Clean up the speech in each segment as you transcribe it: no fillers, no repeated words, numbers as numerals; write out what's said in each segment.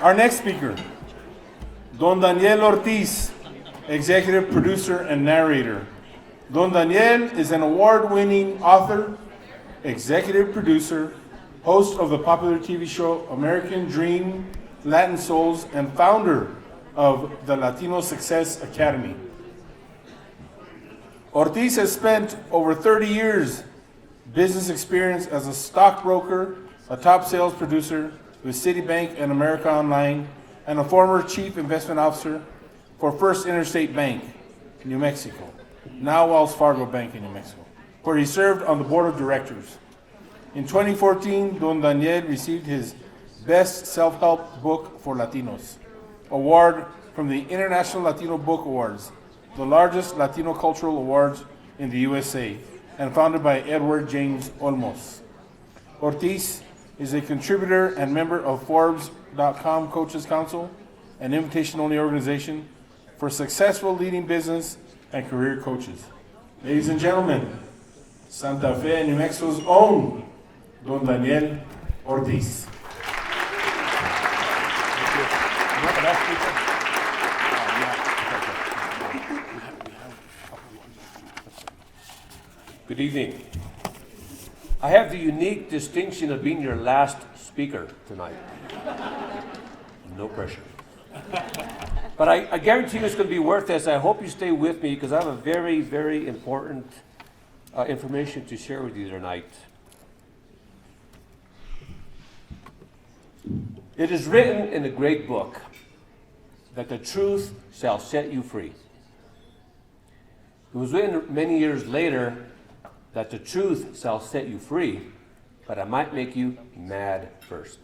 Our next speaker, Don Daniel Ortiz, executive producer and narrator. Don Daniel is an award-winning author, executive producer, host of the popular TV show American Dream, Latin Souls, and founder of the Latino Success Academy. Ortiz has spent over 30 years business experience as a stockbroker, a top sales producer with Citibank and America Online, and a former chief investment officer for First Interstate Bank, New Mexico, now Wells Fargo Bank in New Mexico, where he served on the board of directors. In 2014, Don Daniel received his Best Self-Help Book for Latinos award from the International Latino Book Awards, the largest Latino cultural awards in the USA, and founded by Edward James Olmos. Ortiz is a contributor and member of Forbes.com Coaches Council, an invitation-only organization for successful leading business and career coaches. Ladies and gentlemen, Santa Fe, New Mexico's own Don Daniel Ortiz. Good evening. I have the unique distinction of being your last speaker tonight. No pressure. But I guarantee you it's going to be worth this. I hope you stay with me because I have a very, very important information to share with you tonight. It is written in the great book that the truth shall set you free. It was written many years later that the truth shall set you free, but I might make you mad first.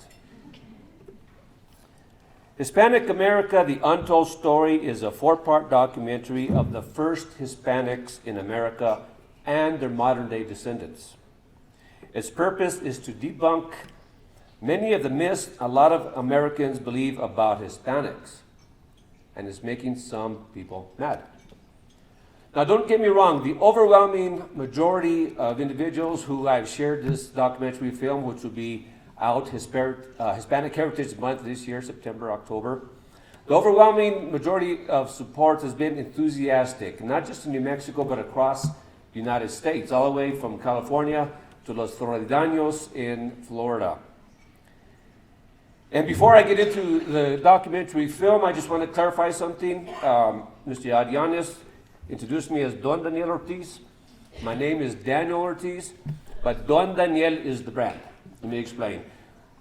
Hispanic America, The Untold Story is a 4-part documentary of the first Hispanics in America and their modern-day descendants. Its purpose is to debunk many of the myths a lot of Americans believe about Hispanics, and it's making some people mad. Now, don't get me wrong, the overwhelming majority of individuals who I've shared this documentary film, which will be out Hispanic Heritage Month this year, September, October, the overwhelming majority of support has been enthusiastic, not just in New Mexico, but across the United States, all the way from California to Los Floridanos in Florida. And before I get into the documentary film, I just want to clarify something. Mr. Adianes introduced me as Don Daniel Ortiz. My name is Daniel Ortiz, but Don Daniel is the brand. Let me explain.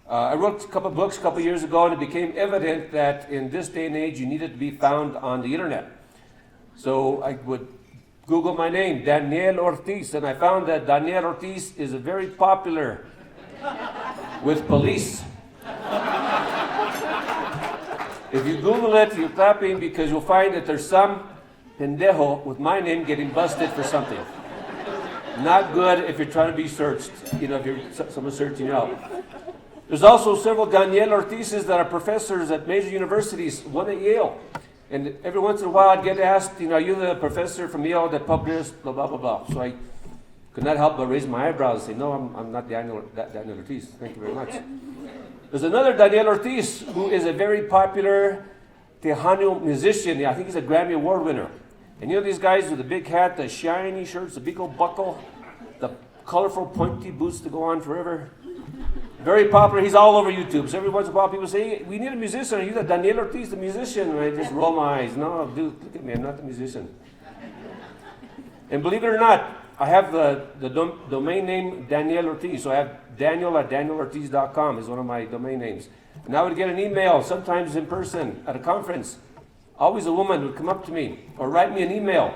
I wrote a couple books a couple years ago, and it became evident that in this day and age, you needed to be found on the internet. So I would Google my name, Daniel Ortiz, and I found that Daniel Ortiz is very popular with police. If you Google it, you're clapping because you'll find that there's some pendejo with my name getting busted for something. Not good if you're trying to be searched, if someone's searching you out. There's also several Daniel Ortizes that are professors at major universities, one at Yale. And every once in a while I'd get asked, are you the professor from Yale that published blah, blah, blah, blah. So I could not help but raise my eyebrows and say, no, I'm not Daniel Ortiz. Thank you very much. There's another Daniel Ortiz who is a very popular Tejano musician. I think he's a Grammy Award winner. And these guys with the big hat, the shiny shirts, the big old buckle, the colorful pointy boots to go on forever. Very popular. He's all over YouTube. So every once in a while people say, hey, we need a musician. Are you the Daniel Ortiz, the musician? And I just roll my eyes. No, dude, look at me. I'm not the musician. And believe it or not, I have the domain name Daniel Ortiz. So I have Daniel at danielortiz.com is one of my domain names. And I would get an email, sometimes in person, at a conference. Always a woman would come up to me or write me an email.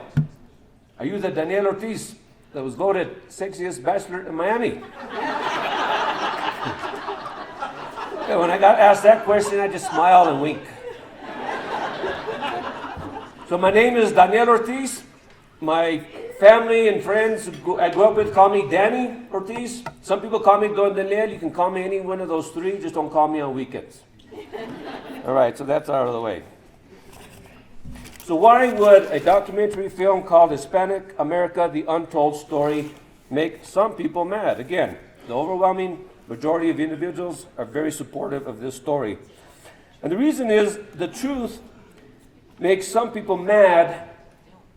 Are you the Daniel Ortiz that was voted sexiest bachelor in Miami? And when I got asked that question, I just smiled and winked. So my name is Daniel Ortiz. My family and friends I grew up with call me Danny Ortiz. Some people call me Don Daniel. You can call me any one of those three. Just don't call me on weekends. All right, so that's out of the way. So why would a documentary film called Hispanic America, The Untold Story make some people mad? Again, the overwhelming majority of individuals are very supportive of this story. And the reason is the truth makes some people mad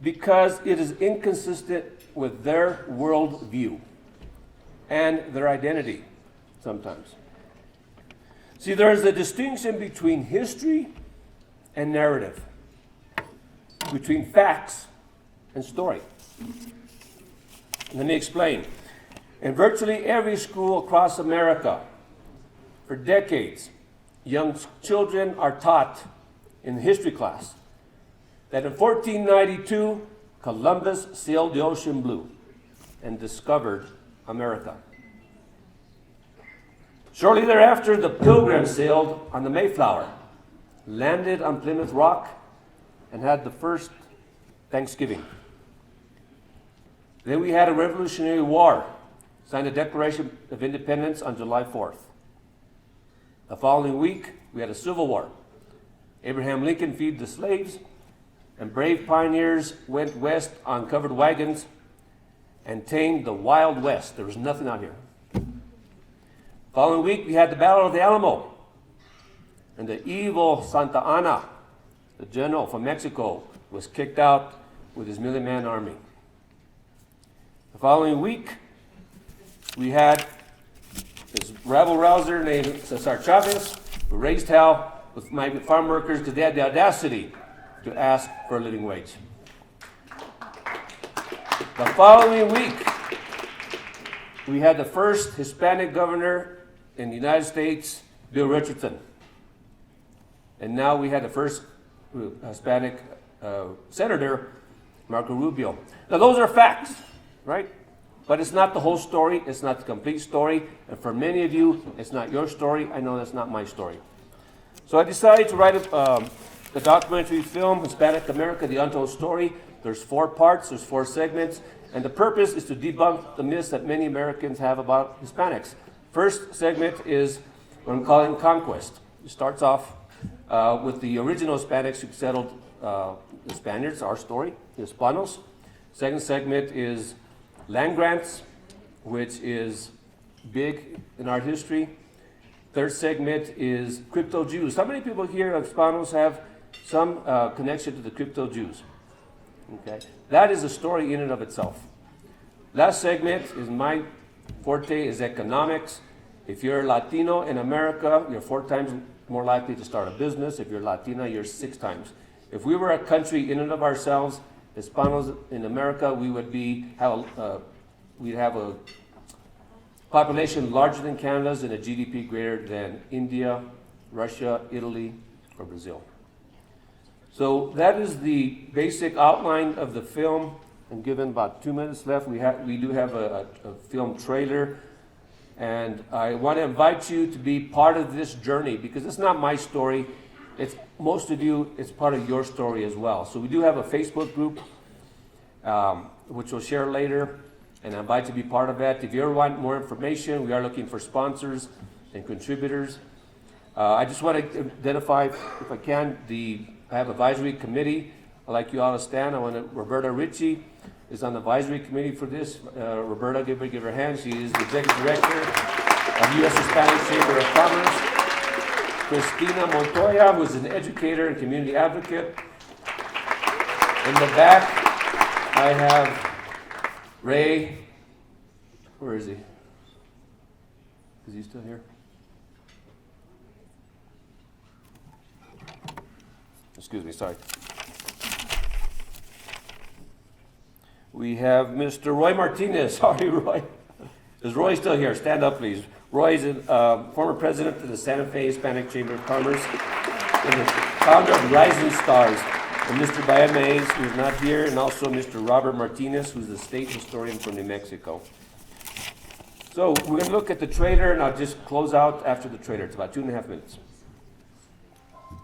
because it is inconsistent with their worldview and their identity sometimes. See, there is a distinction between history and narrative, between facts and story. Let me explain. In virtually every school across America, for decades, young children are taught in history class that in 1492, Columbus sailed the ocean blue and discovered America. Shortly thereafter, the Pilgrims sailed on the Mayflower, landed on Plymouth Rock, and had the first Thanksgiving. Then we had a Revolutionary War, signed the Declaration of Independence on July 4th. The following week, we had a Civil War. Abraham Lincoln freed the slaves, and brave pioneers went west on covered wagons and tamed the Wild West. There was nothing out here. Following week, we had the Battle of the Alamo, and the evil Santa Anna, the general from Mexico, was kicked out with his million-man army. The following week, we had this rabble-rouser named Cesar Chavez, who raised hell with migrant farm workers because they had the audacity to ask for a living wage. The following week, we had the first Hispanic governor in the United States, Bill Richardson. And now we had the first Hispanic senator, Marco Rubio. Now those are facts, right? But it's not the whole story. It's not the complete story. And for many of you, it's not your story. I know that's not my story. So I decided to write a documentary film, Hispanic America, The Untold Story. There's 4 parts, there's 4 segments. And the purpose is to debunk the myths that many Americans have about Hispanics. First segment is what I'm calling Conquest. It starts off with the original Hispanics who settled the Spaniards, our story, the Hispanos. Second segment is land grants, which is big in our history. Third segment is crypto Jews. How many people here, Hispanos, have some connection to the crypto Jews? Okay, that is a story in and of itself. Last segment is my forte, is economics. If you're Latino in America, you're 4 times more likely to start a business. If you're Latina, you're 6 times. If we were a country in and of ourselves, Hispanos in America, we would we'd have a population larger than Canada's and a GDP greater than India, Russia, Italy, or Brazil. So that is the basic outline of the film. And given about 2 minutes left, we do have a film trailer. And I want to invite you to be part of this journey because it's not my story. It's most of you, it's part of your story as well. So we do have a Facebook group, which we'll share later. And I invite you to be part of that. If you ever want more information, we are looking for sponsors and contributors. I just want to identify, if I can, I have advisory committee. I'd like you all to stand. Roberta Ritchie is on the advisory committee for this. Roberta, give her a hand. She is the executive director of U.S. Hispanic Chamber of Commerce. Christina Montoya, who is an educator and community advocate. In the back, I have Ray. Where is he? Is he still here? Excuse me, sorry. We have Mr. Roy Martinez. Sorry, Roy. Is Roy still here? Stand up, please. Roy is a former president of the Santa Fe Hispanic Chamber of Commerce and the founder of Rising Stars. And Mr. Bayames, who's not here, and also Mr. Robert Martinez, who's the state historian from New Mexico. So we're going to look at the trailer, and I'll just close out after the trailer. It's about 2.5 minutes.